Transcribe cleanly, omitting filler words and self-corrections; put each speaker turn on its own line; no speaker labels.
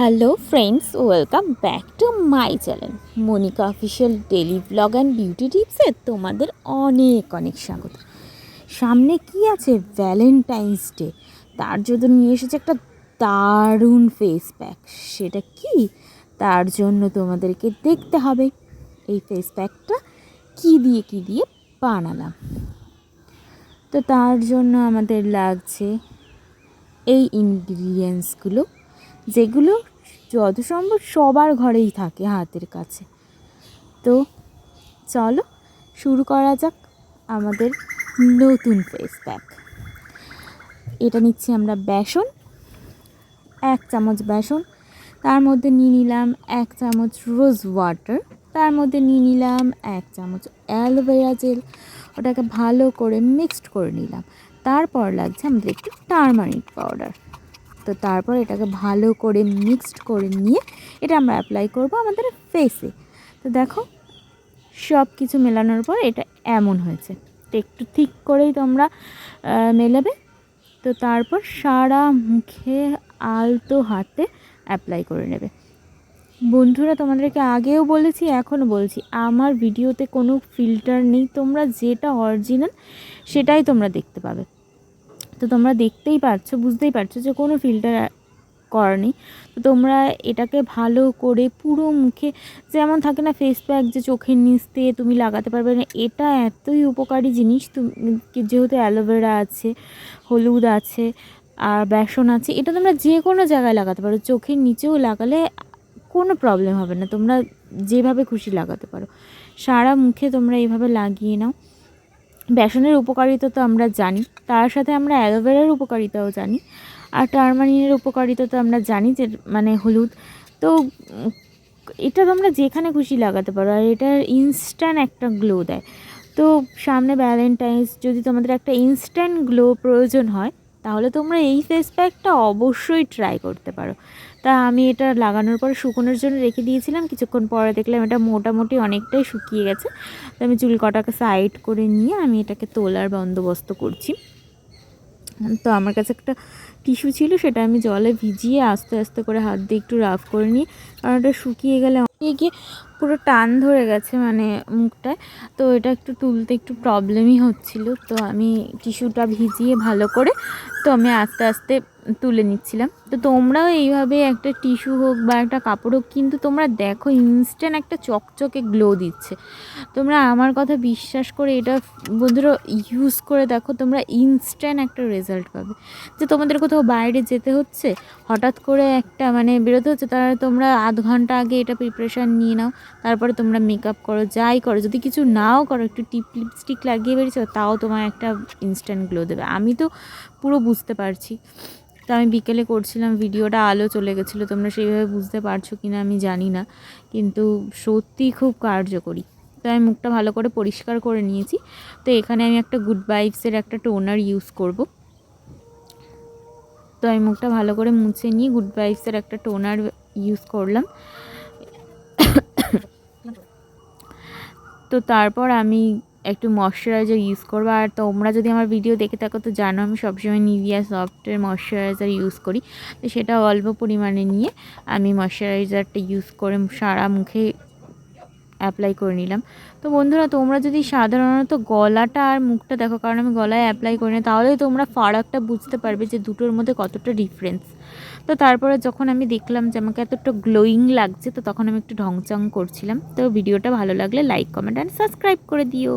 Hello friends, welcome back to my channel Monica official daily vlog and beauty টিপসে তোমাদের অনেক অনেক স্বাগত। সামনে কি আছে? Valentine's day. তার জন্য নিয়ে এসেছে একটা দারুণ ফেস প্যাক। সেটা কি, তার জন্য তোমাদেরকে দেখতে হবে এই ফেস প্যাকটা কী দিয়ে বানালাম। তো তার জন্য আমাদের লাগছে এই ইনগ্রিডিয়েন্টসগুলো, যেগুলো যত সম্ভব সবার ঘরেই থাকে হাতের কাছে। তো চলো শুরু করা যাক আমাদের নতুন ফেস প্যাক। এটা নিচ্ছি আমরা বেসন, 1 চামচ বেসন, তার মধ্যে নিয়ে নিলাম 1 চামচ রোজ ওয়াটার, তার মধ্যে নিয়ে নিলাম 1 চামচ অ্যালোভেরা জেল। ওটাকে ভালো করে মিক্সড করে নিলাম। তারপর লাগছে আমাদের একটু টারমারিক পাউডার। তো তারপর এটাকে ভালো করে মিক্সড করে নিয়ে এটা আমরা অ্যাপ্লাই করব আমাদের ফেসে। তো দেখো সব কিছু মেলানোর পর এটা এমন হয়েছে। তো একটু ঠিক করেই তোমরা মেলাবে। তো তারপর সারা মুখে আলতো হাতে অ্যাপ্লাই করে নেবে। বন্ধুরা, তোমাদেরকে আগেও বলেছি, এখনও বলছি, আমার ভিডিওতে কোনো ফিল্টার নেই। তোমরা যেটা অরিজিনাল সেটাই তোমরা দেখতে পাবে। তো তোমরা দেখতেই পাচ্ছ, বুঝতেই পারছো যে কোনো ফিল্টার করা নেই। তো তোমরা এটাকে ভালো করে পুরো মুখে, যেমন থাকে না ফেস প্যাক যে চোখের নিচ দিয়ে তুমি লাগাতে পারবে না, এটা এতই উপকারী জিনিস। তুমি যেহেতু অ্যালোভেরা আছে, হলুদ আছে আর বেসন আছে, এটা তোমরা যে কোনো জায়গায় লাগাতে পারো। চোখের নিচেও লাগালে কোনো প্রবলেম হবে না, তোমরা যেভাবে খুশি লাগাতে পারো। সারা মুখে তোমরা এইভাবে লাগিয়ে নাও। বেসনের উপকারিতা তো আমরা জানি, তার সাথে আমরা অ্যালোভেরার উপকারিতাও জানি, আর টারমারিনের উপকারিতা তো আমরা জানি, যে মানে হলুদ। তো এটা তোমরা যেখানে খুশি লাগাতে পারো, আর এটার ইনস্ট্যান্ট একটা গ্লো দেয়। তো সামনে ভ্যালেন্টাইন্স, যদি তোমাদের একটা ইনস্ট্যান্ট গ্লো প্রয়োজন হয়, তাহলে তোমরা এই ফেস প্যাকটা অবশ্যই ট্রাই করতে পারো। তা আমি এটা লাগানোর পর শুকোনোর জন্য রেখে দিয়েছিলাম। কিছুক্ষণ পরে দেখলাম এটা মোটামুটি অনেকটাই শুকিয়ে গেছে। তো আমি চুল কটাকে সাইড করে নিয়ে আমি এটাকে তোলার বন্দোবস্ত করছি। তো আমার কাছে একটা টিস্যু ছিল, সেটা আমি জলে ভিজিয়ে আস্তে আস্তে করে হাত দিয়ে একটু রাফ করে নিই, কারণ ওটা শুকিয়ে গেলে গিয়ে পুরো টান ধরে গেছে মানে মুখটায়। তো এটা একটু তুলতে একটু প্রবলেমই হচ্ছিল। তো আমি টিস্যুটা ভিজিয়ে ভালো করে তো আমি আস্তে আস্তে তুলে নিচ্ছিলাম। তো তোমরাও এইভাবে একটা টিস্যু হোক বা একটা কাপড় হোক, কিন্তু তোমরা দেখো ইনস্ট্যান্ট একটা চকচকে গ্লো দিচ্ছে। তোমরা আমার কথা বিশ্বাস করে এটা বন্ধুরা ইউজ করে দেখো, তোমরা ইনস্ট্যান্ট একটা রেজাল্ট পাবে। যে তোমাদের কোথাও বাইরে যেতে হচ্ছে, হঠাৎ করে একটা মানে বেরোতে হচ্ছে, তারা তোমরা আধ ঘন্টা আগে এটা প্রিপারেশান নিয়ে নাও। তারপরে তোমরা মেকআপ করো, যাই করো, যদি কিছু নাও করো, একটু টিপ লিপস্টিক লাগিয়ে বেরিয়েছো, তাও তোমার একটা ইনস্ট্যান্ট গ্লো দেবে। আমি তো পুরো বুঝতে পারছি। তো আমি বিকেলে করছিলাম ভিডিওটা, আলো চলে গেছিলো, তোমরা সেইভাবে বুঝতে পারছো কি না আমি জানি না, কিন্তু সত্যিই খুব কার্যকরী। তো আমি মুখটা ভালো করে পরিষ্কার করে নিয়েছি। তো এখানে আমি একটা গুড ভাইবসের একটা টোনার ইউজ করব। তো আমি মুখটা ভালো করে মুছে নিয়ে গুড ভাইবসের একটা টোনার ইউজ করলাম। তো তারপর আমি একটু ময়শ্চারাইজার ইউজ করবো। আর তোমরা যদি আমার ভিডিও দেখে থাকো তো জানো আমি সবসময় নিভিয়া সফটের ময়শ্চারাইজার ইউজ করি। তো সেটা অল্প পরিমাণে নিয়ে আমি ময়শ্চারাইজারটা ইউজ করে সারা মুখে অ্যাপ্লাই করে নিলাম। তো বন্ধুরা, তোমরা যদি সাধারণত গলাটা আর মুখটা দেখো, কারণ আমি গলায় অ্যাপ্লাই করি না, তাহলে তোমরা ফারাকটা বুঝতে পারবে যে দুটোর মধ্যে কতটা ডিফারেন্স। তো তারপরে যখন আমি দেখলাম যে আমাকে এতটা গ্লোয়িং লাগছে, তো তখন আমি একটু ঢংচং করছিলাম। তো ভিডিওটা ভালো লাগলে লাইক, কমেন্ট অ্যান্ড সাবস্ক্রাইব করে দিও।